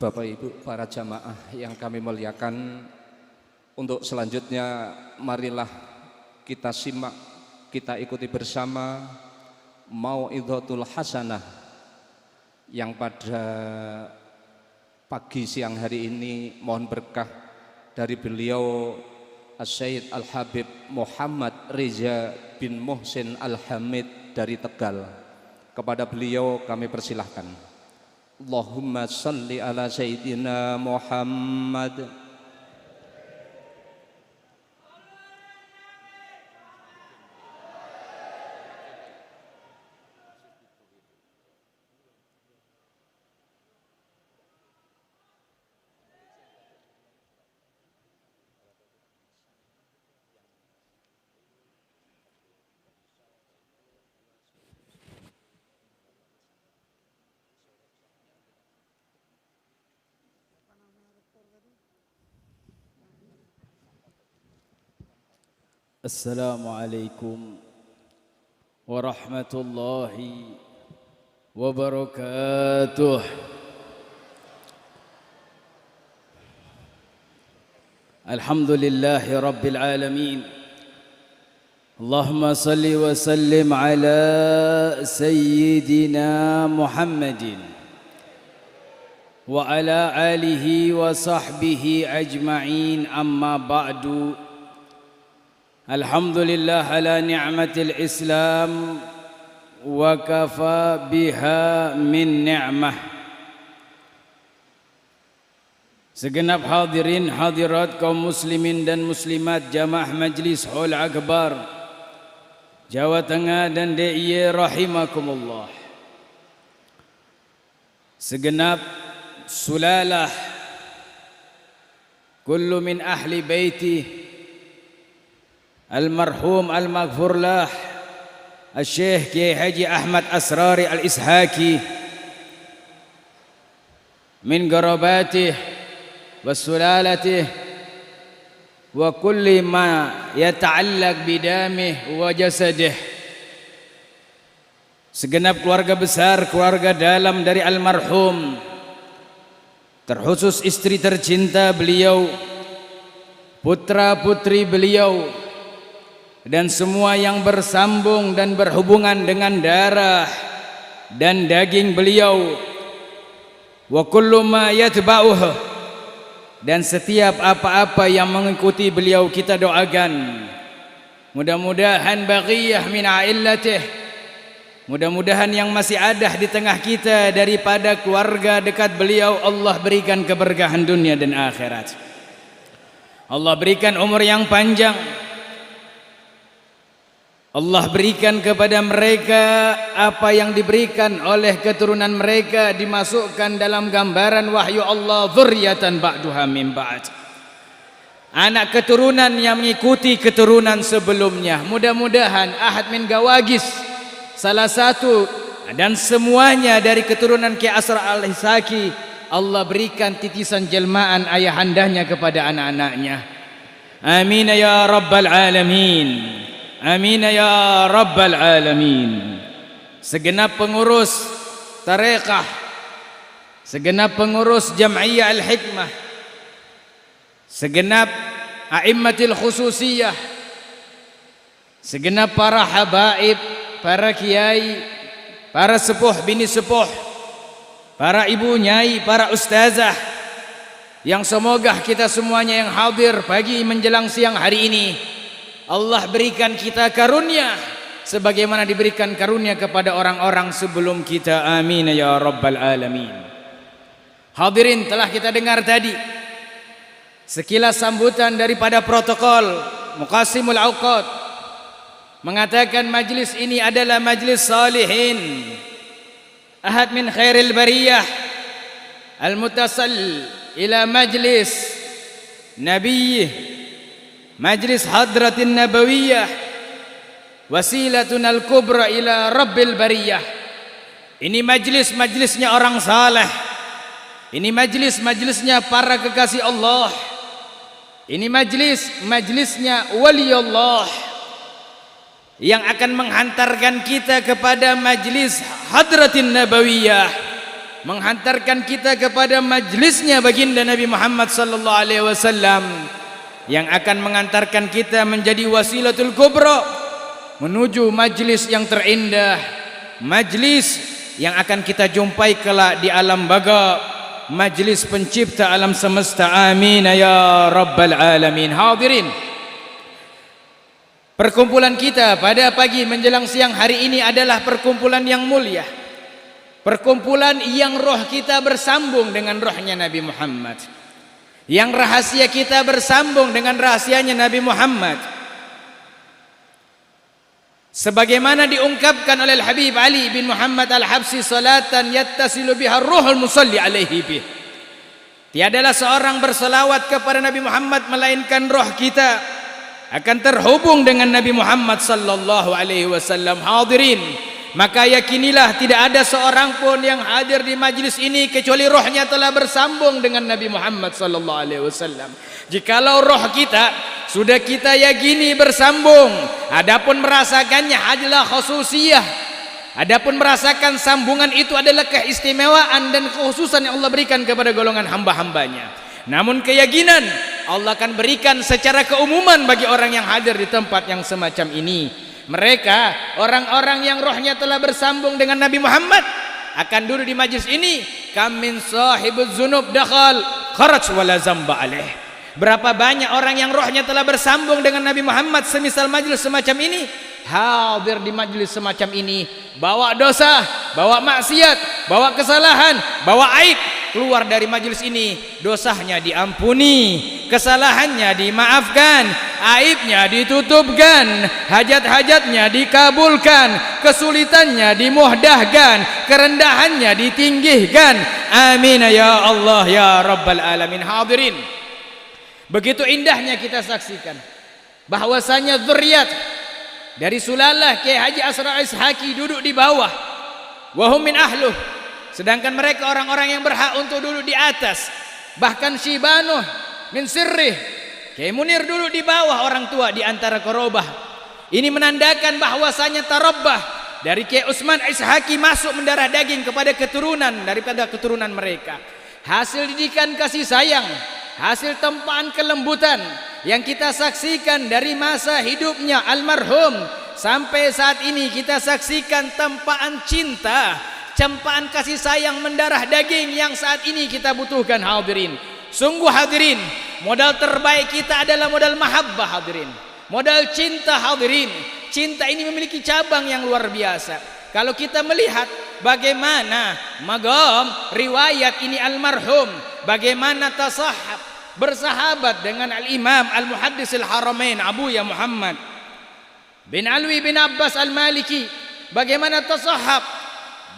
Bapak Ibu para jamaah yang kami muliakan, untuk selanjutnya marilah kita simak, kita ikuti bersama Mau'idhatul Hasanah yang pada pagi siang hari ini mohon berkah dari beliau As-Syaikh Al-Habib Muhammad Reza bin Muhsin Al-Hamid dari Tegal. Kepada beliau kami persilahkan. Allahumma salli ala Sayyidina Muhammad. Assalamualaikum warahmatullahi wabarakatuh. Alhamdulillahi rabbil alamin. Allahumma salli wa sallim ala sayyidina Muhammadin wa ala alihi wa sahbihi ajma'in, amma ba'du. Alhamdulillah ala ni'matil Islam wa kafa biha min ni'mah. Segenap hadirin hadirat kaum muslimin dan muslimat jamaah Majlis Hul Akbar Jawa Tengah dan DIY rahimakumullah. Segenap sulalah kullu min ahli baiti Almarhum al-maghfurlah Al-Syekh Kiai Haji Ahmad Asrari Al-Ishaki min garabatih wa sulalatih wa kulli ma yata'allaq bidamih wa jasadih. Segenap keluarga besar, keluarga dalam dari almarhum, terkhusus istri tercinta beliau, putra putri beliau, dan semua yang bersambung dan berhubungan dengan darah dan daging beliau, wa kullu ma yatba'uhu, dan setiap apa-apa yang mengikuti beliau kita doakan. Mudah-mudahan baqiyah min a'illatih, mudah-mudahan yang masih ada di tengah kita daripada keluarga dekat beliau, Allah berikan keberkahan dunia dan akhirat. Allah berikan umur yang panjang. Allah berikan kepada mereka apa yang diberikan oleh keturunan mereka, dimasukkan dalam gambaran wahyu Allah, dzurriatan ba'duha min ba'd, anak keturunan yang mengikuti keturunan sebelumnya. Mudah-mudahan Ahad min Gawagis salah satu dan semuanya dari keturunan Kiai Asrar Al-Ishaki, Allah berikan titisan jelmaan ayahandanya kepada anak-anaknya. Amin ya rabbal alamin. Amin ya rabbal alamin. Segenap pengurus tarekat, segenap pengurus Jam'iyah Al-Hikmah, segenap a'immatil khususiyah, segenap para habaib, para kiai, para sepuh bini sepuh, para ibu nyai, para ustazah, yang semoga kita semuanya yang hadir pagi menjelang siang hari ini, Allah berikan kita karunia sebagaimana diberikan karunia kepada orang-orang sebelum kita. Amin ya rabbal alamin. Hadirin, telah kita dengar tadi sekilas sambutan daripada protokol Muqassimul Awqat, mengatakan majlis ini adalah majlis salihin, ahad min khairil bariyah, al-mutasal ila majlis nabiyyih, majlis hadratin nabawiyah, wasilatun al-kubra ila rabbil bariyah. Ini majlisnya orang saleh, ini majlisnya para kekasih Allah, ini majlisnya wali Allah yang akan menghantarkan kita kepada majlis hadratin nabawiyah, menghantarkan kita kepada majlisnya baginda Nabi Muhammad sallallahu alaihi wasallam yang akan mengantarkan kita menjadi wasilatul kubra menuju majlis yang terindah, majlis yang akan kita jumpai kelak di alam baga, majlis pencipta alam semesta. Amin ya rabbal alamin. Hadirin, perkumpulan kita pada pagi menjelang siang hari ini adalah perkumpulan yang mulia, perkumpulan yang roh kita bersambung dengan rohnya Nabi Muhammad, yang rahasia kita bersambung dengan rahasianya Nabi Muhammad, sebagaimana diungkapkan oleh Al-Habib Ali bin Muhammad Al-Habsi, salatan yattasilu biha ruhul musalli alaihi bih. Tiadalah seorang berselawat kepada Nabi Muhammad melainkan roh kita akan terhubung dengan Nabi Muhammad sallallahu alaihi wasallam. Hadirin, maka yakinilah tidak ada seorang pun yang hadir di majlis ini kecuali rohnya telah bersambung dengan Nabi Muhammad sallallahu alaihi wasallam. Jikalau roh kita sudah kita yakini bersambung, adapun merasakannya adalah khususiyah, adapun merasakan sambungan itu adalah keistimewaan dan kekhususan yang Allah berikan kepada golongan hamba-hambanya. Namun keyakinan Allah akan berikan secara keumuman bagi orang yang hadir di tempat yang semacam ini. Mereka orang-orang yang rohnya telah bersambung dengan Nabi Muhammad akan duduk di majlis ini. Kam min sahibuz zunub dakhal kharaj wala zamba alaih. Berapa banyak orang yang rohnya telah bersambung dengan Nabi Muhammad semisal majlis semacam ini, hadir di majlis semacam ini, bawa dosa, bawa maksiat, bawa kesalahan, bawa aib, keluar dari majlis ini dosanya diampuni, kesalahannya dimaafkan, aibnya ditutupkan, hajat-hajatnya dikabulkan, kesulitannya dimuhdahkan, kerendahannya ditinggikan. Amin ya Allah ya rabbal alamin. Hadirin, begitu indahnya kita saksikan bahwasanya zuriat dari sulalah Kiai Haji Asrar Ishaqi duduk di bawah, wahum min ahluh, sedangkan mereka orang-orang yang berhak untuk duduk di atas. Bahkan Syibanuh min sirrih, Kiai Munir duduk di bawah orang tua di antara korobah. Ini menandakan bahwasanya tarabbah dari Kiai Utsman Ishaqi masuk mendarah daging kepada keturunan daripada keturunan mereka. Hasil didikan kasih sayang, hasil tempaan kelembutan yang kita saksikan dari masa hidupnya almarhum sampai saat ini, kita saksikan tempaan cinta, cempaan kasih sayang mendarah daging yang saat ini kita butuhkan. Hadirin, sungguh hadirin, modal terbaik kita adalah modal mahabbah. Hadirin, modal cinta. Hadirin, cinta ini memiliki cabang yang luar biasa. Kalau kita melihat bagaimana magam riwayat ini almarhum, bagaimana tasahab bersahabat dengan al-Imam al-Muhaddis al-Haramain Abuya Muhammad bin Alwi bin Abbas al-Maliki, bagaimana tasahab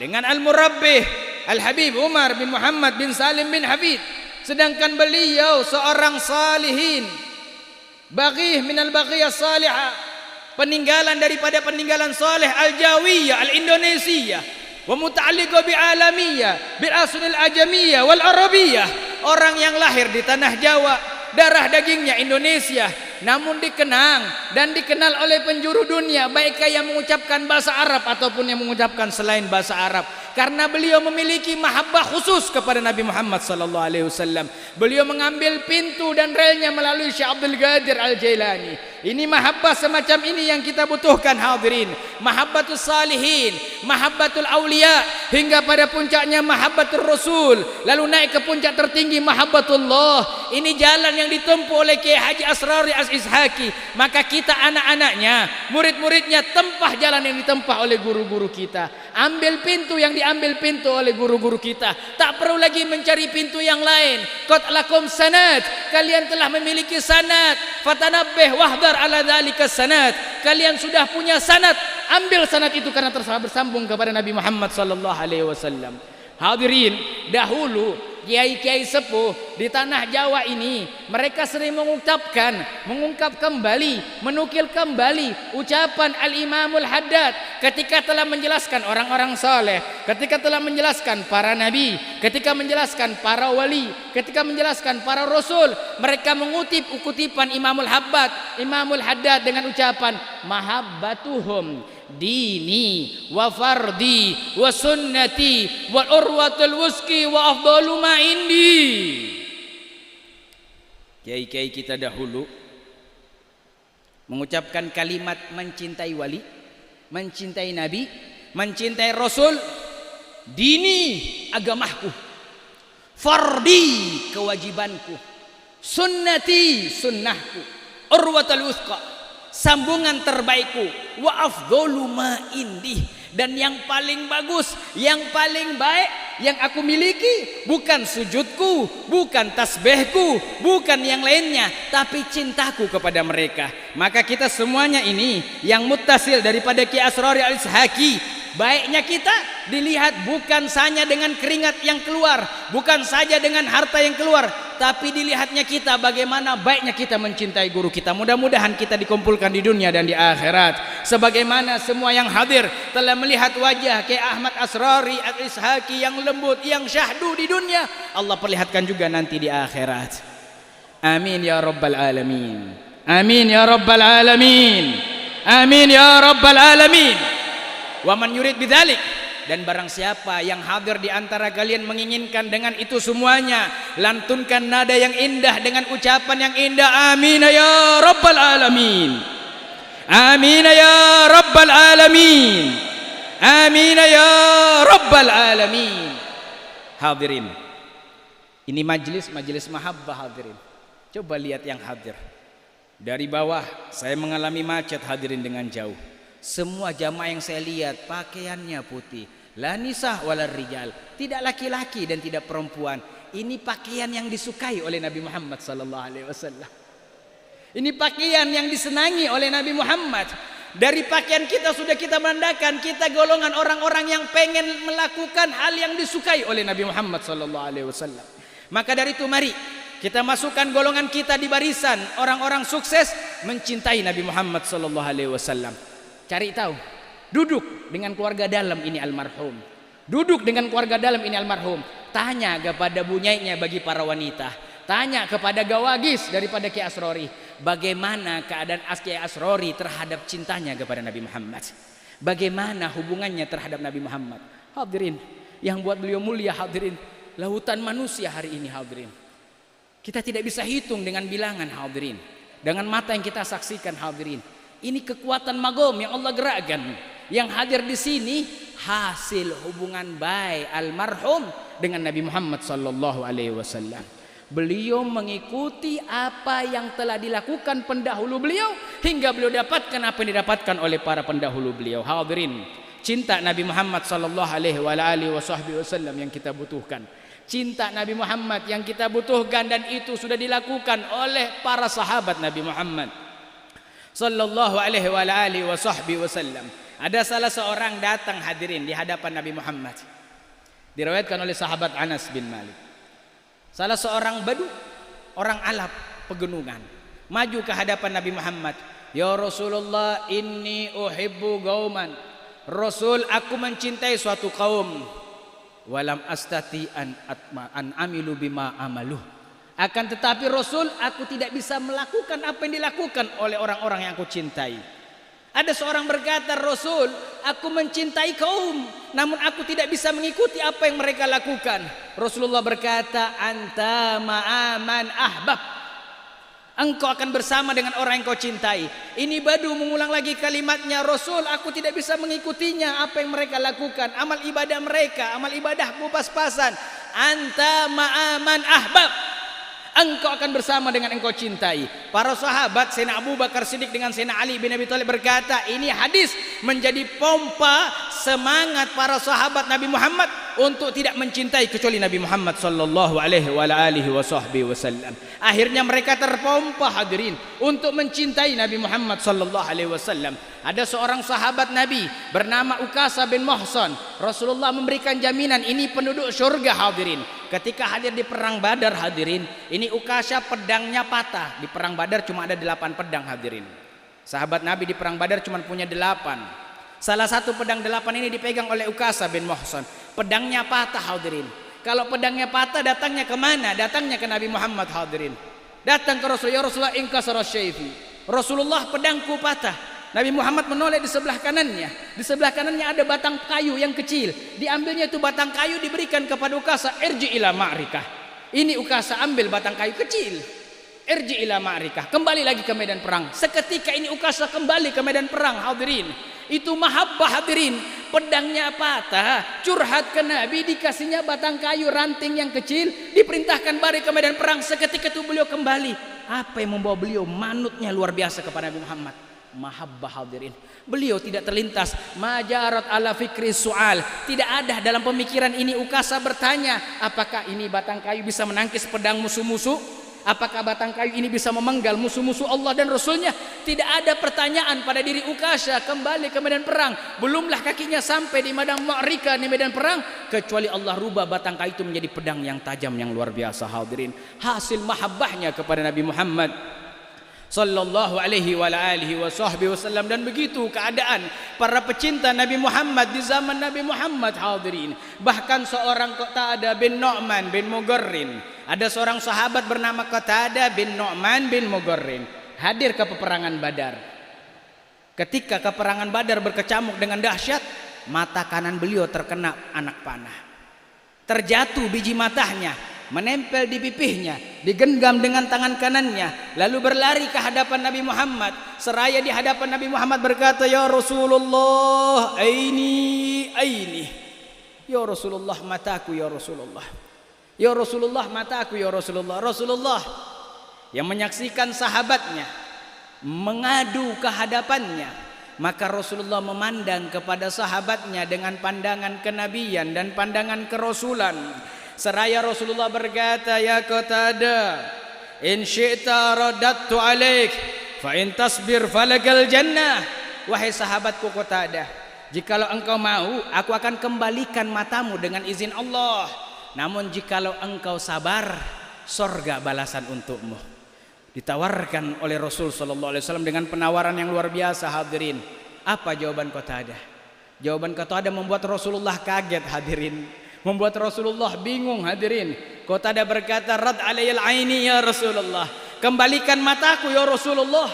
dengan al-Murabbih al-Habib Umar bin Muhammad bin Salim bin Hafid, sedangkan beliau seorang salihin, baghih min al-baghiyah salihah, peninggalan daripada peninggalan saleh al-Jawiyah al-Indonesia, wa muta'alliqah bi alamiyah bil aslil ajamiyah wal arabiyah, orang yang lahir di tanah Jawa, darah dagingnya Indonesia, namun dikenang dan dikenal oleh penjuru dunia, baik yang mengucapkan bahasa Arab ataupun yang mengucapkan selain bahasa Arab, karena beliau memiliki mahabbah khusus kepada Nabi Muhammad sallallahu alaihi wasallam. Beliau mengambil pintu dan relnya melalui Syekh Abdul Qadir Al-Jailani. Ini mahabbah semacam ini yang kita butuhkan. Hadirin, mahabbatus salihin, mahabbatul aulia, hingga pada puncaknya mahabbatul rasul, lalu naik ke puncak tertinggi mahabbatullah. Ini jalan yang ditempuh oleh Kiai Haji Asrar Ishaqi. Maka kita anak-anaknya, murid-muridnya, tempah jalan yang ditempah oleh guru-guru kita, ambil pintu yang diambil pintu oleh guru-guru kita. Tak perlu lagi mencari pintu yang lain. Qad lakum sanad, kalian telah memiliki sanad. Fatanabbih wahdar ala dzalika sanad, kalian sudah punya sanad, ambil sanad itu karena telah bersambung kepada Nabi Muhammad sallallahu alaihi wasallam. Hadirin, dahulu kiai-kiai sepuh di tanah Jawa ini, mereka sering mengungkap kembali, menukil kembali ucapan Al-Imamul Haddad ketika telah menjelaskan orang-orang saleh, ketika telah menjelaskan para nabi, ketika menjelaskan para wali, ketika menjelaskan para rasul. Mereka mengutip kutipan Imamul Haddad dengan ucapan mahabbatuhum dini wa fardi wa sunnati wal urwatul wuski wa afdalu ma indi. Kiai-kiai kita dahulu mengucapkan kalimat mencintai wali, mencintai nabi, mencintai rasul, dini agamaku, fardi kewajibanku, sunnati sunnahku, urwatul wuska sambungan terbaikku, wa afdalu ma indi, dan yang paling bagus, yang paling baik yang aku miliki bukan sujudku, bukan tasbihku, bukan yang lainnya, tapi cintaku kepada mereka. Maka kita semuanya ini yang muttasil daripada Ki Asrori Al-Ishaqi, baiknya kita dilihat bukan saja dengan keringat yang keluar, bukan saja dengan harta yang keluar, tapi dilihatnya kita bagaimana baiknya kita mencintai guru kita. Mudah-mudahan kita dikumpulkan di dunia dan di akhirat sebagaimana semua yang hadir telah melihat wajah Kiai Ahmad Asrori Al-Ishaqi yang lembut, yang syahdu di dunia, Allah perlihatkan juga nanti di akhirat. Amin ya rabbal alamin. Amin ya rabbal alamin. Amin ya rabbal alamin. Wa man yurid bidzalik, dan barang siapa yang hadir di antara kalian menginginkan dengan itu semuanya, lantunkan nada yang indah dengan ucapan yang indah. Amin ya rabbal alamin. Amin ya rabbal alamin. Amin ya rabbal alamin. Hadirin, ini majelis mahabbah hadirin. Coba lihat yang hadir. Dari bawah saya mengalami macet hadirin dengan jauh. Semua jamaah yang saya lihat pakaiannya putih, la nisah walar rijal, tidak laki-laki dan tidak perempuan. Ini pakaian yang disukai oleh Nabi Muhammad sallallahu alaihi wasallam. Ini pakaian yang disenangi oleh Nabi Muhammad. Dari pakaian kita sudah kita menandakan kita golongan orang-orang yang pengen melakukan hal yang disukai oleh Nabi Muhammad sallallahu alaihi wasallam. Maka dari itu mari kita masukkan golongan kita di barisan orang-orang sukses mencintai Nabi Muhammad sallallahu alaihi wasallam. Cari tahu, duduk dengan keluarga dalam ini almarhum, duduk dengan keluarga dalam ini almarhum, tanya kepada bunyainya bagi para wanita, tanya kepada gawagis daripada Kiai Asrori, bagaimana keadaan Kiai Asrori terhadap cintanya kepada Nabi Muhammad, bagaimana hubungannya terhadap Nabi Muhammad. Hadirin, yang buat beliau mulia hadirin, lautan manusia hari ini hadirin, kita tidak bisa hitung dengan bilangan hadirin, dengan mata yang kita saksikan hadirin. Ini kekuatan magom yang Allah gerakkan. Yang hadir di sini hasil hubungan baik almarhum dengan Nabi Muhammad sallallahu alaihi wasallam. Beliau mengikuti apa yang telah dilakukan pendahulu beliau hingga beliau dapatkan apa yang didapatkan oleh para pendahulu beliau. Hadirin, cinta Nabi Muhammad sallallahu alaihi wasallam yang kita butuhkan. Cinta Nabi Muhammad yang kita butuhkan, dan itu sudah dilakukan oleh para sahabat Nabi Muhammad sallallahu alaihi wasallam. Ada salah seorang datang hadirin di hadapan Nabi Muhammad. Diriwayatkan oleh sahabat Anas bin Malik. Salah seorang badu, orang Arab pegunungan, maju ke hadapan Nabi Muhammad. Ya Rasulullah, inni uhibbu qauman. Rasul, aku mencintai suatu kaum. Walam astati an amilu bima amaluh. Akan tetapi Rasul, aku tidak bisa melakukan apa yang dilakukan oleh orang-orang yang aku cintai. Ada seorang berkata, Rasul, aku mencintai kaum, namun aku tidak bisa mengikuti apa yang mereka lakukan. Rasulullah berkata, anta ma'aman ahbab. Engkau akan bersama dengan orang yang kau cintai. Ini badu mengulang lagi kalimatnya, Rasul, aku tidak bisa mengikutinya apa yang mereka lakukan. Amal ibadah mereka, amal ibadahku pas-pasan. Anta ma'aman ahbab. Engkau akan bersama dengan engkau cintai. Para sahabat Sayyidina Abu Bakar Siddiq dengan Sayyidina Ali bin Abi Thalib berkata, ini hadis menjadi pompa semangat para sahabat Nabi Muhammad untuk tidak mencintai kecuali Nabi Muhammad sallallahu alaihi wasallam. Akhirnya mereka terpompa hadirin untuk mencintai Nabi Muhammad sallallahu alaihi wasallam. Ada seorang sahabat Nabi bernama Ukasha bin Muhsan. Rasulullah memberikan jaminan ini penduduk surga hadirin. Ketika hadir di perang Badar hadirin, ini Ukasha pedangnya patah. Di perang Badar cuma ada 8 pedang hadirin. Sahabat Nabi di perang Badar cuma punya 8. Salah satu pedang 8 ini dipegang oleh Ukasha bin Muhsan. Pedangnya patah hadirin. Kalau pedangnya patah datangnya kemana? Datangnya ke Nabi Muhammad hadirin. Datang ke Rasulullah, ya Rasulullah, inkasara syaifi. Rasulullah, pedangku patah. Nabi Muhammad menoleh di sebelah kanannya. Di sebelah kanannya ada batang kayu yang kecil. Diambilnya itu batang kayu diberikan kepada Ukasha. Irji ila ma'rikah. Ini Ukasha ambil batang kayu kecil. Irji ila ma'rikah. Kembali lagi ke medan perang. Seketika ini Ukasha kembali ke medan perang. Hadirin. Itu mahabbah hadirin. Pedangnya patah. Curhat ke Nabi. Dikasihnya batang kayu ranting yang kecil. Diperintahkan balik ke medan perang. Seketika itu beliau kembali. Apa yang membawa beliau? Manutnya luar biasa kepada Nabi Muhammad. Mahabbah hadirin. Beliau tidak terlintas majarat ala fikri soal. Tidak ada dalam pemikiran ini Ukasha bertanya, apakah ini batang kayu bisa menangkis pedang musuh-musuh? Apakah batang kayu ini bisa memenggal musuh-musuh Allah dan Rasulnya? Tidak ada pertanyaan pada diri Ukasha. Kembali ke medan perang. Belumlah kakinya sampai di medan ma'rikah, di medan perang, kecuali Allah rubah batang kayu itu menjadi pedang yang tajam yang luar biasa hadirin. Hasil mahabbahnya kepada Nabi Muhammad sallallahu alaihi wa alihi wa sahbihi wasallam. Dan begitu keadaan para pecinta Nabi Muhammad di zaman Nabi Muhammad hadirin. Bahkan seorang Qatadah bin Nu'man bin Mugharrin, ada seorang sahabat bernama Qatadah bin Nu'man bin Mugharrin, hadir ke peperangan Badar. Ketika keperangan Badar berkecamuk dengan dahsyat, mata kanan beliau terkena anak panah. Terjatuh biji matanya, menempel di pipihnya, digenggam dengan tangan kanannya, lalu berlari ke hadapan Nabi Muhammad. Seraya di hadapan Nabi Muhammad berkata, ya Rasulullah, aini. Ya Rasulullah, mataku ya Rasulullah. Ya Rasulullah, mataku ya Rasulullah. Rasulullah yang menyaksikan sahabatnya mengadu ke hadapannya, maka Rasulullah memandang kepada sahabatnya dengan pandangan kenabian dan pandangan kerasulan. Seraya Rasulullah berkata, ya Qatadah, in syi'ta radattu alaik, fa in tasbir falakal jannah. Wahai sahabatku Qatadah, jikalau engkau mau, aku akan kembalikan matamu dengan izin Allah. Namun jikalau engkau sabar, surga balasan untukmu. Ditawarkan oleh Rasul sallallahu alaihi wasallam dengan penawaran yang luar biasa hadirin. Apa jawaban Qatadah? Jawaban Qatadah membuat Rasulullah kaget hadirin. Membuat Rasulullah bingung hadirin. Qatadah berkata, rad alayal aini ya Rasulullah. Kembalikan mataku ya Rasulullah.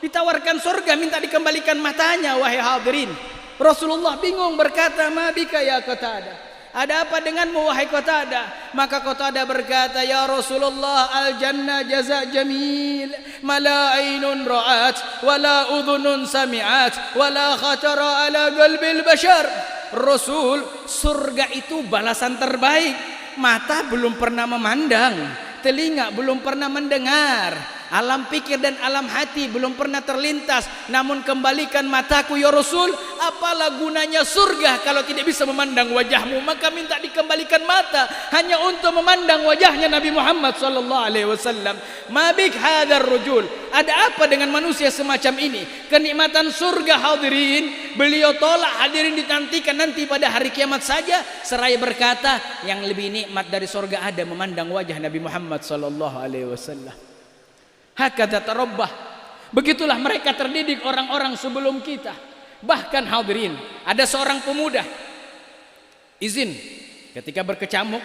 Ditawarkan surga, minta dikembalikan matanya wahai hadirin. Rasulullah bingung berkata, ma bika ya Qatadah. Ada apa denganmu wahai Qatadah? Maka Qatadah berkata, ya Rasulullah, al jannah jaza jamil, mala ainun ra'at, wala udhunun sami'at, wala khatara ala qalbil bashar. Rasul, surga itu balasan terbaik. Mata belum pernah memandang, telinga belum pernah mendengar, alam pikir dan alam hati belum pernah terlintas. Namun kembalikan mataku ya Rasul. Apalah gunanya surga kalau tidak bisa memandang wajahmu? Maka minta dikembalikan mata hanya untuk memandang wajahnya Nabi Muhammad sallallahu alaihi wasallam. Mabik hadar rujul. Ada apa dengan manusia semacam ini? Kenikmatan surga hadirin beliau tolak hadirin, ditantikan nanti pada hari kiamat saja. Seraya berkata, yang lebih nikmat dari surga ada memandang wajah Nabi Muhammad sallallahu alaihi wasallam. Hakadha tarabbah. Begitulah mereka terdidik orang-orang sebelum kita. Bahkan hadirin, ada seorang pemuda izin ketika berkecamuk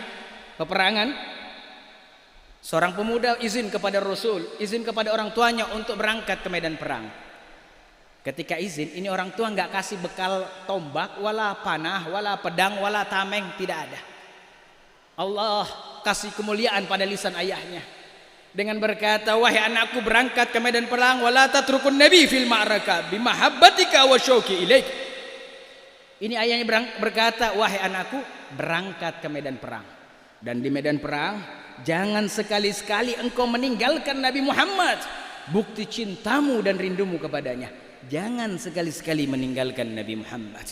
peperangan. Seorang pemuda izin kepada Rasul, izin kepada orang tuanya untuk berangkat ke medan perang. Ketika izin, ini orang tua nggak kasih bekal tombak, wala panah, wala pedang, wala tameng, tidak ada. Allah kasih kemuliaan pada lisan ayahnya dengan berkata, wahai anakku, berangkat ke medan perang, wala tatrukun nabi fil ma'raka bimahabbatika wa syauqi ilaik. Ini ayahnya berkata, wahai anakku, berangkat ke medan perang, dan di medan perang jangan sekali-sekali engkau meninggalkan Nabi Muhammad, bukti cintamu dan rindumu kepadanya. Jangan sekali-sekali meninggalkan Nabi Muhammad.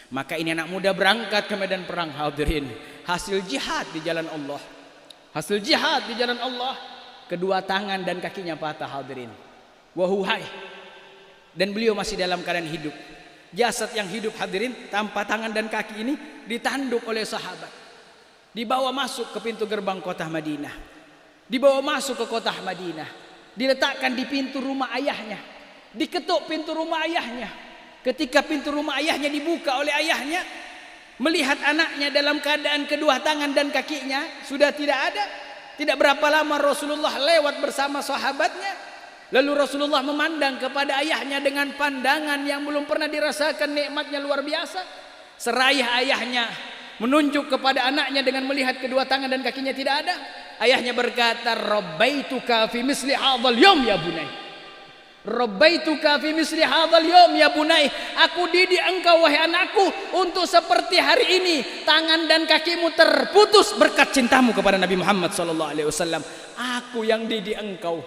Maka ini anak muda berangkat ke medan perang hadirin, hasil jihad di jalan Allah. Hasil jihad di jalan Allah. Kedua tangan dan kakinya patah hadirin. Wahuhai. Dan beliau masih dalam keadaan hidup. Jasad yang hidup hadirin tanpa tangan dan kaki ini ditanduk oleh sahabat. Dibawa masuk ke pintu gerbang kota Madinah. Dibawa masuk ke kota Madinah. Diletakkan di pintu rumah ayahnya. Diketuk pintu rumah ayahnya. Ketika pintu rumah ayahnya dibuka oleh ayahnya, melihat anaknya dalam keadaan kedua tangan dan kakinya sudah tidak ada. Tidak berapa lama Rasulullah lewat bersama sahabatnya. Lalu Rasulullah memandang kepada ayahnya dengan pandangan yang belum pernah dirasakan nikmatnya luar biasa. Seraya ayahnya menunjuk kepada anaknya dengan melihat kedua tangan dan kakinya tidak ada. Ayahnya berkata, "Rabbaituka fi misli hadzal yaum ya bunai." "Rabbaituka fi misli hadzal yaum ya bunai." Aku didik engkau wahai anakku untuk seperti hari ini tangan dan kakimu terputus berkat cintamu kepada Nabi Muhammad sallallahu alaihi wasallam. Aku yang didik engkau.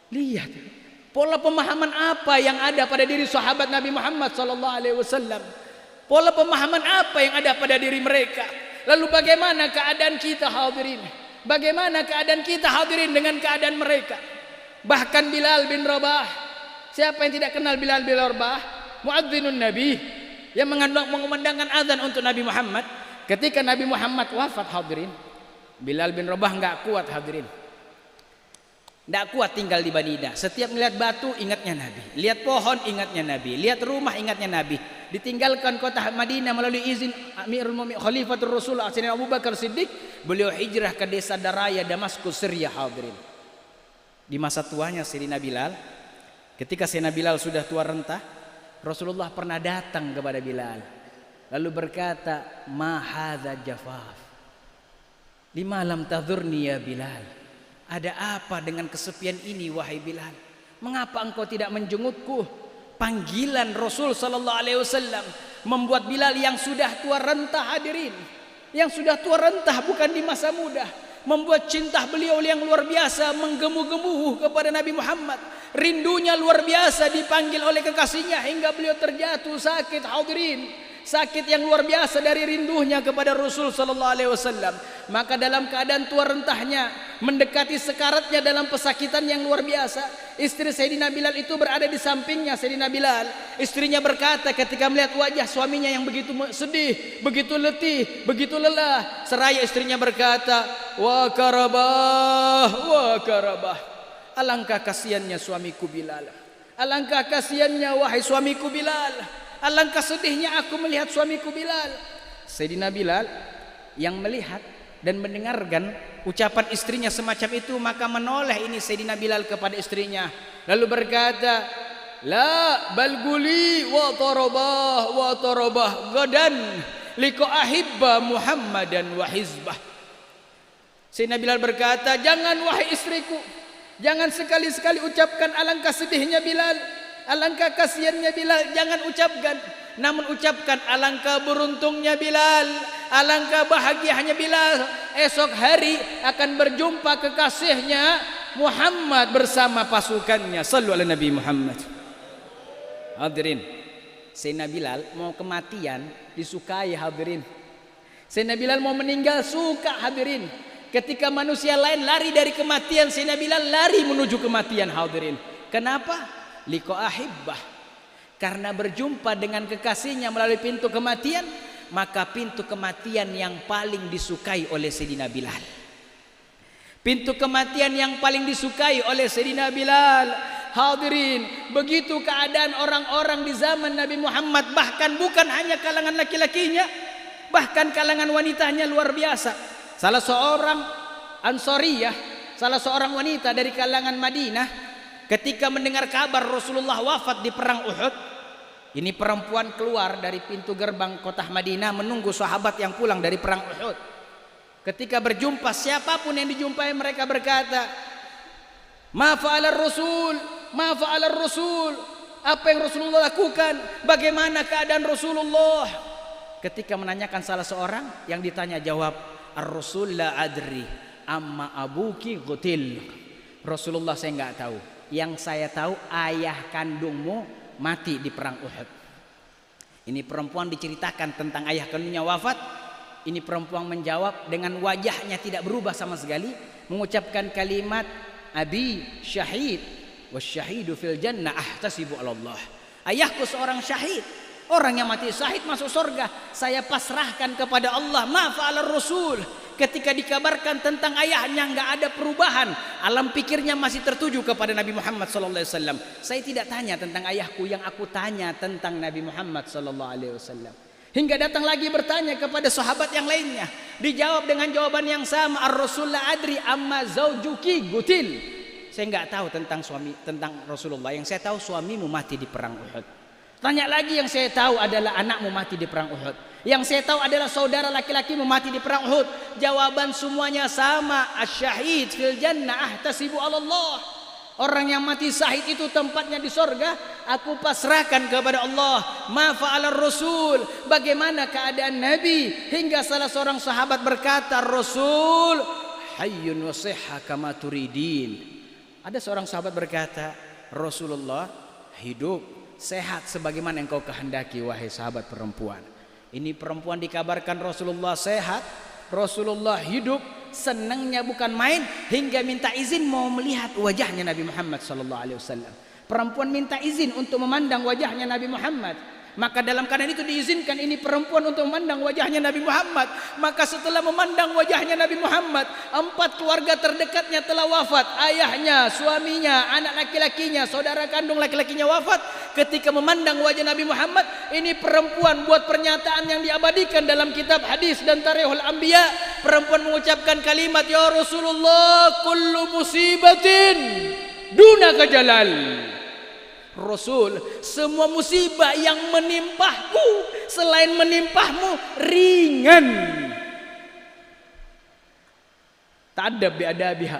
Lihat pola pemahaman apa yang ada pada diri sahabat Nabi Muhammad sallallahu alaihi wasallam. Pola pemahaman apa yang ada pada diri mereka. Lalu bagaimana keadaan kita hadirin? Bagaimana keadaan kita hadirin dengan keadaan mereka? Bahkan Bilal bin Rabah. Siapa yang tidak kenal Bilal bin Rabah? Muadzinun Nabi, yang mengumandangkan azan untuk Nabi Muhammad. Ketika Nabi Muhammad wafat hadirin, Bilal bin Rabah enggak kuat hadirin. Tidak kuat tinggal di Madinah. Setiap melihat batu ingatnya Nabi, lihat pohon ingatnya Nabi, lihat rumah ingatnya Nabi. Ditinggalkan kota Madinah melalui izin Amirul Mu'minin Khalifatul Rasul Sayyidina Abu Bakar Siddiq. Beliau hijrah ke desa Daraya Damaskus Syria hadirin. Di masa tuanya Sayyidina Bilal, ketika Sayyidina Bilal sudah tua renta, Rasulullah pernah datang kepada Bilal lalu berkata, "Ma hadza jafaf, lima lam tadhurni ya Bilal." Ada apa dengan kesepian ini wahai Bilal? Mengapa engkau tidak menjengukku? Panggilan Rasul sallallahu alaihi wasallam membuat Bilal yang sudah tua renta hadirin, yang sudah tua renta bukan di masa muda, membuat cinta beliau yang luar biasa menggemu-gemu kepada Nabi Muhammad. Rindunya luar biasa dipanggil oleh kekasihnya hingga beliau terjatuh sakit hadirin. Sakit yang luar biasa dari rindunya kepada Rasul sallallahu alaihi wasallam. Maka dalam keadaan tua rentahnya, mendekati sekaratnya dalam pesakitan yang luar biasa, istri Sayyidina Bilal itu berada di sampingnya. Sayyidina Bilal, istrinya berkata ketika melihat wajah suaminya yang begitu sedih, begitu letih, begitu lelah, seraya istrinya berkata, "Wa karabah, wa karabah." Alangkah kasihannya suamiku Bilal. Alangkah kasihannya wahai suamiku Bilal. Alangkah sedihnya aku melihat suamiku Bilal. Sayyidina Bilal yang melihat dan mendengarkan ucapan istrinya semacam itu, maka menoleh ini Sayyidina Bilal kepada istrinya lalu berkata, "La bal guli wa tarabah gadan liqa ahibba Muhammadan wa hizbah." Sayyidina Bilal berkata, "Jangan wahai istriku, jangan sekali-sekali ucapkan alangkah sedihnya Bilal, alangkah kasihannya Bilal, jangan ucapkan. Namun ucapkan alangkah beruntungnya Bilal, alangkah bahagianya Bilal. Esok hari akan berjumpa kekasihnya Muhammad bersama pasukannya." Sallu ala Nabi Muhammad. Hadirin, Sayyidina Bilal mau kematian disukai hadirin. Sayyidina Bilal mau meninggal suka hadirin. Ketika manusia lain lari dari kematian, Sayyidina Bilal lari menuju kematian hadirin. Kenapa? Liqa ahibbah, karena berjumpa dengan kekasihnya melalui pintu kematian, maka pintu kematian yang paling disukai oleh Sayyidina Bilal. Pintu kematian yang paling disukai oleh Sayyidina Bilal. Hadirin, begitu keadaan orang-orang di zaman Nabi Muhammad, bahkan bukan hanya kalangan laki-lakinya, bahkan kalangan wanitanya luar biasa. Salah seorang Ansariyah, salah seorang wanita dari kalangan Madinah, ketika mendengar kabar Rasulullah wafat di perang Uhud, ini perempuan keluar dari pintu gerbang kota Madinah menunggu sahabat yang pulang dari perang Uhud. Ketika berjumpa siapapun yang dijumpai, mereka berkata, "Ma fa'alar Rasul, ma fa'alar Rasul." Apa yang Rasulullah lakukan? Bagaimana keadaan Rasulullah? Ketika menanyakan salah seorang, yang ditanya jawab, "Ar-Rasul la adri, amma abuki qutil." Rasulullah saya enggak tahu. Yang saya tahu ayah kandungmu mati di perang Uhud. Ini perempuan diceritakan tentang ayah kandungnya wafat. Ini perempuan menjawab dengan wajahnya tidak berubah sama sekali, mengucapkan kalimat, "Abi syahid wasyahidu fil jannah ahtasibu ala Allah." Ayahku seorang syahid, orang yang mati syahid masuk surga. Saya pasrahkan kepada Allah. Ma fa'alar Rasul. Ketika dikabarkan tentang ayahnya enggak ada perubahan, alam pikirnya masih tertuju kepada Nabi Muhammad sallallahu alaihi wasallam. Saya tidak tanya tentang ayahku, yang aku tanya tentang Nabi Muhammad sallallahu alaihi wasallam. Hingga datang lagi bertanya kepada sahabat yang lainnya, dijawab dengan jawaban yang sama, "Ar-Rasul la adri amma zaujuki gutil." Saya nggak tahu tentang Rasulullah. Yang saya tahu suamimu mati di perang Uhud. Tanya lagi, yang saya tahu adalah anakmu mati di perang Uhud. Yang saya tahu adalah saudara laki-lakimu mati di perang Uhud. Jawaban semuanya sama, asyahid fil jannah ahtasibu 'ala Allah. Orang yang mati syahid itu tempatnya di sorga. Aku pasrahkan kepada Allah. Ma fa'ala Rasul, bagaimana keadaan Nabi, hingga salah seorang sahabat berkata, Rasul hayyun wa sihha kama turidin. Ada seorang sahabat berkata, Rasulullah hidup sehat sebagaimana yang kau kehendaki, wahai sahabat perempuan. Ini perempuan dikabarkan Rasulullah sehat, Rasulullah hidup, senangnya bukan main, hingga minta izin mau melihat wajahnya Nabi Muhammad SAW. Perempuan minta izin untuk memandang wajahnya Nabi Muhammad. Maka dalam keadaan itu diizinkan ini perempuan untuk memandang wajahnya Nabi Muhammad. Maka setelah memandang wajahnya Nabi Muhammad, 4 keluarga terdekatnya telah wafat. Ayahnya, suaminya, anak laki-lakinya, saudara kandung laki-lakinya wafat. Ketika memandang wajah Nabi Muhammad, ini perempuan buat pernyataan yang diabadikan dalam kitab hadis dan Tarikhul Anbiya. Perempuan mengucapkan kalimat, ya Rasulullah, kullu musibatin dunaka jalal. Rasul, semua musibah yang menimpahku selain menimpahmu ringan. Ta'adab bi'adabiha.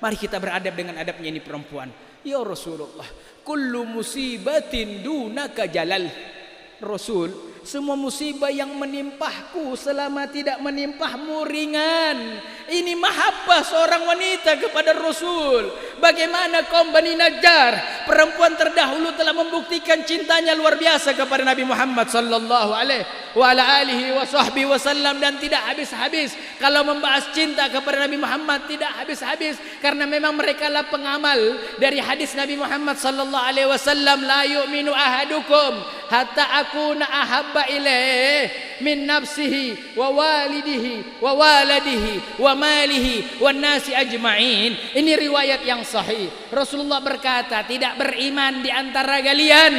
Mari kita beradab dengan adabnya ini perempuan. Ya Rasulullah, kullu musibatin dunaka jalal. Rasul, semua musibah yang menimpahku selama tidak menimpahmu ringan. Ini mahabbah seorang wanita kepada Rasul. Bagaimana kaum Bani Najjar, perempuan terdahulu telah membuktikan cintanya luar biasa kepada Nabi Muhammad sallallahu alaihi wasallam, dan tidak habis-habis kalau membahas cinta kepada Nabi Muhammad, tidak habis-habis karena memang mereka lah pengamal dari hadis Nabi Muhammad sallallahu alaihi wasallam, la yu'minu ahadukum hatta akuna ahabba ilaih min nafsihi wa walidihi wa waladihi wa malihi wan nasi ajma'in. Ini riwayat yang sahih. Rasulullah berkata, tidak beriman di antara kalian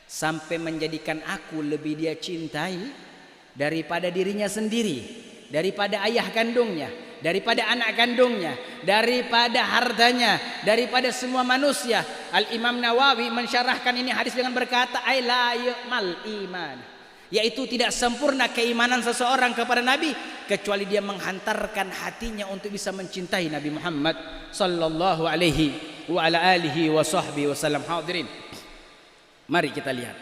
sampai menjadikan aku lebih dia cintai daripada dirinya sendiri, daripada ayah kandungnya, daripada anak kandungnya, daripada hartanya, daripada semua manusia. Al-Imam Nawawi mensyarahkan ini hadis dengan berkata, ay la yu'mal iman, yaitu tidak sempurna keimanan seseorang kepada Nabi kecuali dia menghantarkan hatinya untuk bisa mencintai Nabi Muhammad sallallahu alaihi wa ala alihi wa sahbihi wasallam. Hadirin, mari kita lihat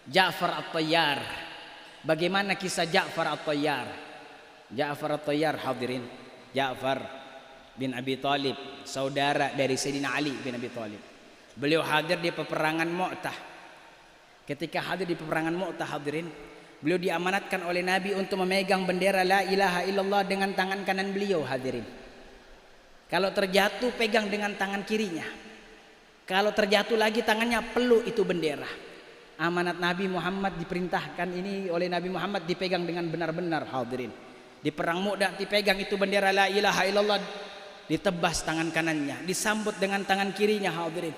Ja'far At-Tayyar. Bagaimana kisah Ja'far At-Tayyar? Ja'far At-Tayyar, hadirin, Ja'far bin Abi Talib, saudara dari Sayyidina Ali bin Abi Talib. Beliau hadir di peperangan Mu'tah. Ketika hadir di peperangan Mu'tah, hadirin, beliau diamanatkan oleh Nabi untuk memegang bendera la ilaha illallah dengan tangan kanan beliau, hadirin. Kalau terjatuh pegang dengan tangan kirinya. Kalau terjatuh lagi tangannya peluk itu bendera. Amanat Nabi Muhammad diperintahkan ini oleh Nabi Muhammad dipegang dengan benar-benar, hadirin. Di perang Mu'tah dipegang itu bendera la ilaha illallah, ditebas tangan kanannya, disambut dengan tangan kirinya, hadirin.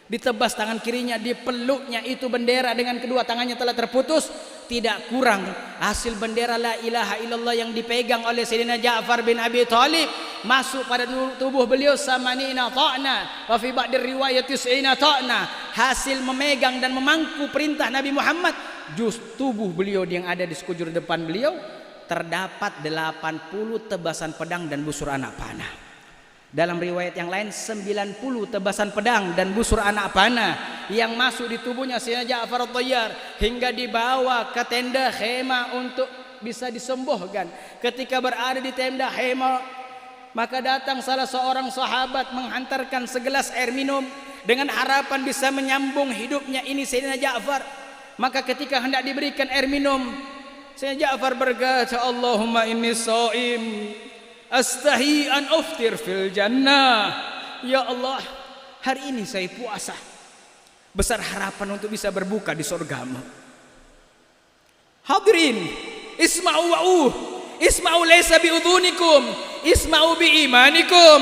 Ditebas tangan kirinya, dipeluknya itu bendera dengan kedua tangannya telah terputus. Tidak kurang hasil bendera la ilaha illallah yang dipegang oleh Sayyidina Ja'far bin Abi Talib masuk pada tubuh beliau samanina ta'na wa fi ba'dir riwayat tis'ina ta'na. Hasil memegang dan memangku perintah Nabi Muhammad, just tubuh beliau yang ada di sekujur depan beliau terdapat 80 tebasan pedang dan busur anak panah. Dalam riwayat yang lain 90 tebasan pedang dan busur anak panah yang masuk di tubuhnya Sayyidina Ja'far At-Tayyar hingga dibawa ke tenda khemah untuk bisa disembuhkan. Ketika berada di tenda khemah, maka datang salah seorang sahabat menghantarkan segelas air minum dengan harapan bisa menyambung hidupnya ini Sayyidina Ja'far. Maka ketika hendak diberikan air minum, Sayyidina Ja'far berkata, Allahumma inni sha'im astahi an uftir fil jannah. Ya Allah, hari ini saya puasa, besar harapan untuk bisa berbuka di surgamu. Hadirin, isma'u wa'uh. Isma'u laysa bi udhunikum, isma'u bi imanikum,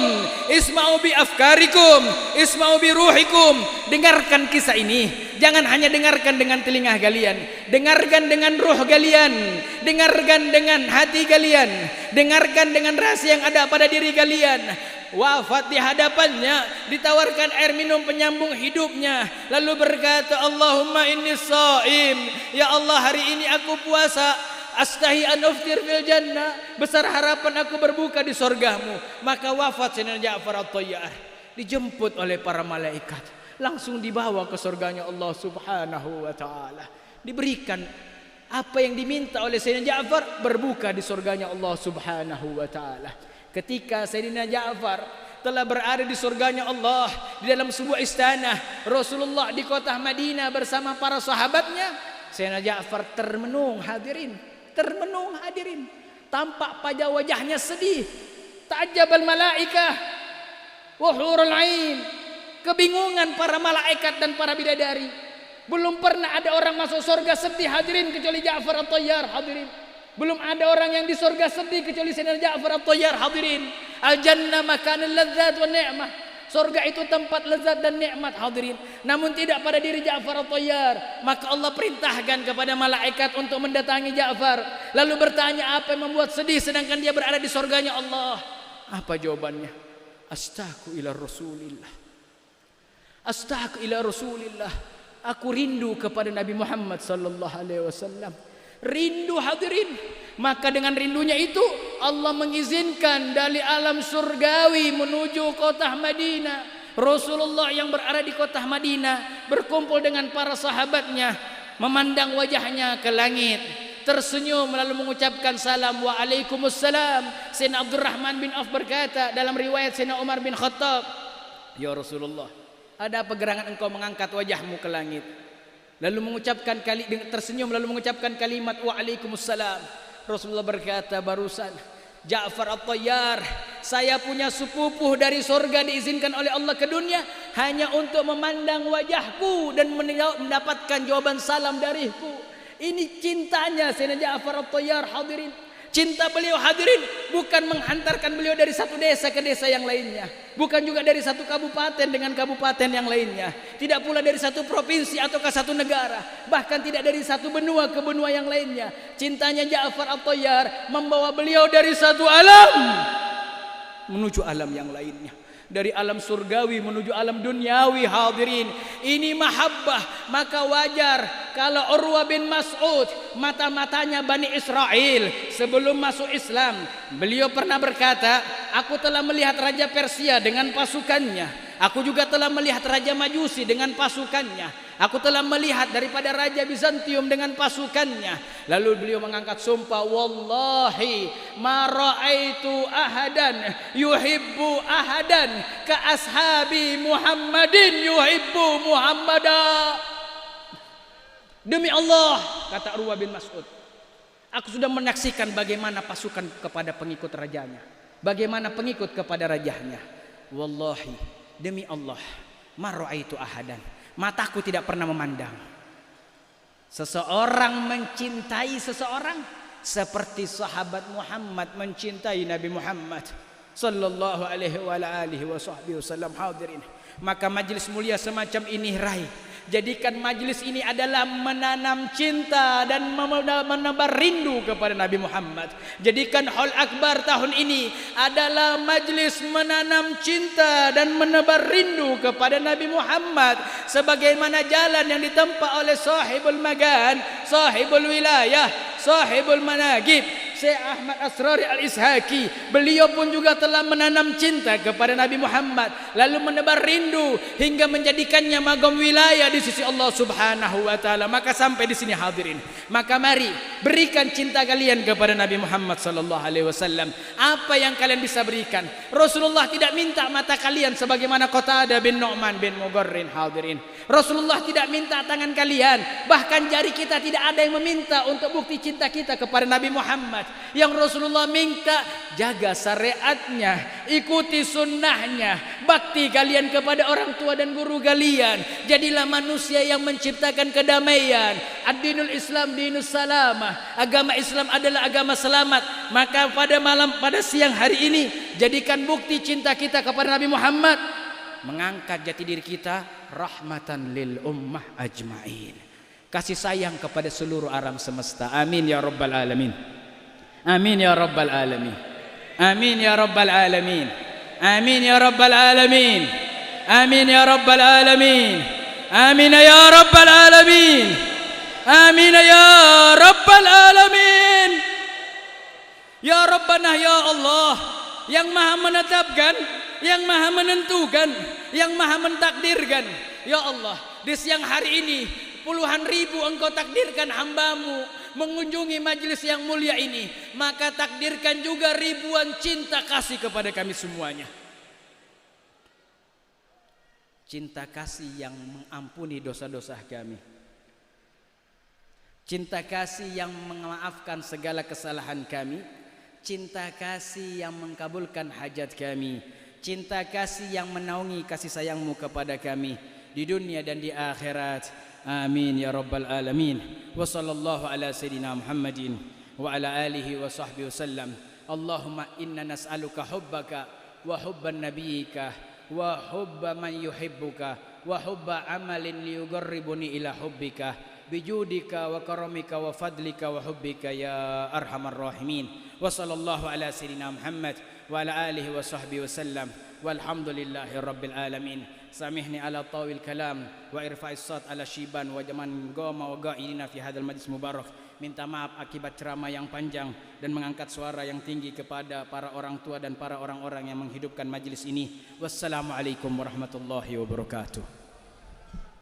isma'u bi afkarikum, isma'u bi ruhikum. Dengarkan kisah ini. Jangan hanya dengarkan dengan telinga kalian, dengarkan dengan ruh kalian, dengarkan dengan hati kalian, dengarkan dengan rahasia yang ada pada diri kalian. Wafat di hadapannya, ditawarkan air minum penyambung hidupnya, lalu berkata, Allahumma inni shaim, ya Allah hari ini aku puasa, astahi an uftir fil jannah, besar harapan aku berbuka di surgamu. Maka wafat Sayyidina Ja'far At-Thayyar, dijemput oleh para malaikat, langsung dibawa ke surganya Allah Subhanahu wa taala. Diberikan apa yang diminta oleh Sayyidina Ja'far, berbuka di surganya Allah Subhanahu wa taala. Ketika Sayyidina Ja'far telah berada di surganya Allah, di dalam sebuah istana, Rasulullah di kota Madinah bersama para sahabatnya, Sayyidina Ja'far termenung hadirin, termenung hadirin. Tampak pada wajahnya sedih. Ta'ajjabal malaikah wa hurul ain. Kebingungan para malaikat dan para bidadari. Belum pernah ada orang masuk surga sedih hadirin kecuali Ja'far At-Thayyar hadirin. Belum ada orang yang di surga sedih kecuali Sayyidina Ja'far At-Thayyar hadirin. Al-jannah makanul ladzat wa ni'mah. Surga itu tempat lezat dan nikmat hadirin. Namun tidak pada diri Ja'far At-Thayyar. Maka Allah perintahkan kepada malaikat untuk mendatangi Ja'far, lalu bertanya apa yang membuat sedih sedangkan dia berada di surganya Allah. Apa jawabannya? Astaku ila Rasulillah, astaku ila Rasulillah. Aku rindu kepada Nabi Muhammad sallallahu alaihi wasallam. Rindu hadirin. Maka dengan rindunya itu Allah mengizinkan dari alam surgawi menuju kota Madinah. Rasulullah yang berada di kota Madinah berkumpul dengan para sahabatnya, memandang wajahnya ke langit, tersenyum lalu mengucapkan salam. Waalaikumsalam. Sayyidina Abdurrahman bin Auf berkata dalam riwayat Sayyidina Umar bin Khattab, ya Rasulullah, ada apa gerangan engkau mengangkat wajahmu ke langit? Lalu tersenyum lalu mengucapkan kalimat waalaikumsalam. Rasulullah berkata barusan, Ja'far At-Thayyar, saya punya sepupu dari surga diizinkan oleh Allah ke dunia hanya untuk memandang wajahku dan mendapatkan jawaban salam dariku. Ini cintanya Sayyidina Ja'far At-Thayyar hadirin. Cinta beliau hadirin bukan menghantarkan beliau dari satu desa ke desa yang lainnya, bukan juga dari satu kabupaten dengan kabupaten yang lainnya, tidak pula dari satu provinsi atau ke satu negara, bahkan tidak dari satu benua ke benua yang lainnya. Cintanya Ja'far At-Thayyar membawa beliau dari satu alam menuju alam yang lainnya, dari alam surgawi menuju alam duniawi hadirin. Ini mahabbah. Maka wajar kalau Urwa bin Mas'ud, mata-matanya Bani Israel sebelum masuk Islam, beliau pernah berkata, aku telah melihat Raja Persia dengan pasukannya, aku juga telah melihat Raja Majusi dengan pasukannya, aku telah melihat daripada Raja Bizantium dengan pasukannya. Lalu beliau mengangkat sumpah, wallahi ma ra'aitu ahadan yuhibbu ahadan ka ashabi Muhammadin yuhibbu Muhammada. Demi Allah, kata Urwa bin Mas'ud, aku sudah menyaksikan bagaimana pasukan kepada pengikut rajanya, bagaimana pengikut kepada rajanya. Wallahi, demi Allah, ma ra'aitu ahadan, mataku tidak pernah memandang seseorang mencintai seseorang seperti sahabat Muhammad mencintai Nabi Muhammad sallallahu alaihi wa alihi wasallam hadirin. Maka majlis mulia semacam ini raih, jadikan majlis ini adalah menanam cinta dan menebar rindu kepada Nabi Muhammad. Jadikan Haul Akbar tahun ini adalah majlis menanam cinta dan menebar rindu kepada Nabi Muhammad, sebagaimana jalan yang ditempa oleh sahibul magan, sahibul wilayah, sahibul managib, Syekh Ahmad Asrari Al-Ishaqi. Beliau pun juga telah menanam cinta kepada Nabi Muhammad, lalu menebar rindu hingga menjadikannya magam wilayah di sisi Allah Subhanahu wa taala. Maka sampai di sini hadirin, maka mari berikan cinta kalian kepada Nabi Muhammad sallallahu alaihi wasallam. Apa yang kalian bisa berikan? Rasulullah tidak minta mata kalian sebagaimana Qatadah bin Nu'man bin Mugharrin hadirin. Rasulullah tidak minta tangan kalian, bahkan jari kita tidak ada yang meminta untuk bukti cinta kita kepada Nabi Muhammad. Yang Rasulullah minta, jaga syariatnya, ikuti sunnahnya, bakti kalian kepada orang tua dan guru kalian. Jadilah manusia yang menciptakan kedamaian. Ad-dinul Islam dinus salamah. Agama Islam adalah agama selamat. Maka pada siang hari ini, jadikan bukti cinta kita kepada Nabi Muhammad, mengangkat jati diri kita rahmatan lil ummah ajmain. Kasih sayang kepada seluruh alam semesta. Amin ya rabbal alamin. Amin ya rabbal alamin. Amin ya rabbal alamin. Amin ya rabbal alamin. Amin ya rabbal alamin. Amin ya rabbal alamin. Amin ya rabbal alamin. Ya Rabbana ya Allah, yang maha menetapkan, yang maha menentukan, yang maha mentakdirkan. Ya Allah, di siang hari ini puluhan ribu engkau takdirkan hambamu mengunjungi majelis yang mulia ini. Maka takdirkan juga ribuan cinta kasih kepada kami semuanya. Cinta kasih yang mengampuni dosa-dosa kami. Cinta kasih yang memaafkan segala kesalahan kami. Cinta kasih yang mengkabulkan hajat kami. Cinta kasih yang menaungi kasih sayangmu kepada kami di dunia dan di akhirat. Amin ya rabbal alamin. Wa sallallahu ala sayyidina Muhammadin wa ala alihi wa sahbihi wasallam. Allahumma inna nas'aluka hubbaka wa hubban nabiyyika wa hubba man yuhibbuka wa hubba amalin liyuqarribuni ila hubbika bijudika wa karamika wa fadlika wa hubbika ya arhamar rahimin. Wa sallallahu ala sayyidina Muhammad wa ala alihi wa sahbihi wasallam. Walhamdulillahi rabbil alamin. Samihni ala tawil kalam wa irfa'is sawt ala syiban wa jaman goma wa ga'idina fi hadzal majlis mubarak. Minta maaf akibat ceramah yang panjang dan mengangkat suara yang tinggi kepada para orang tua dan para orang-orang yang menghidupkan majlis ini. Wassalamualaikum warahmatullahi wabarakatuh.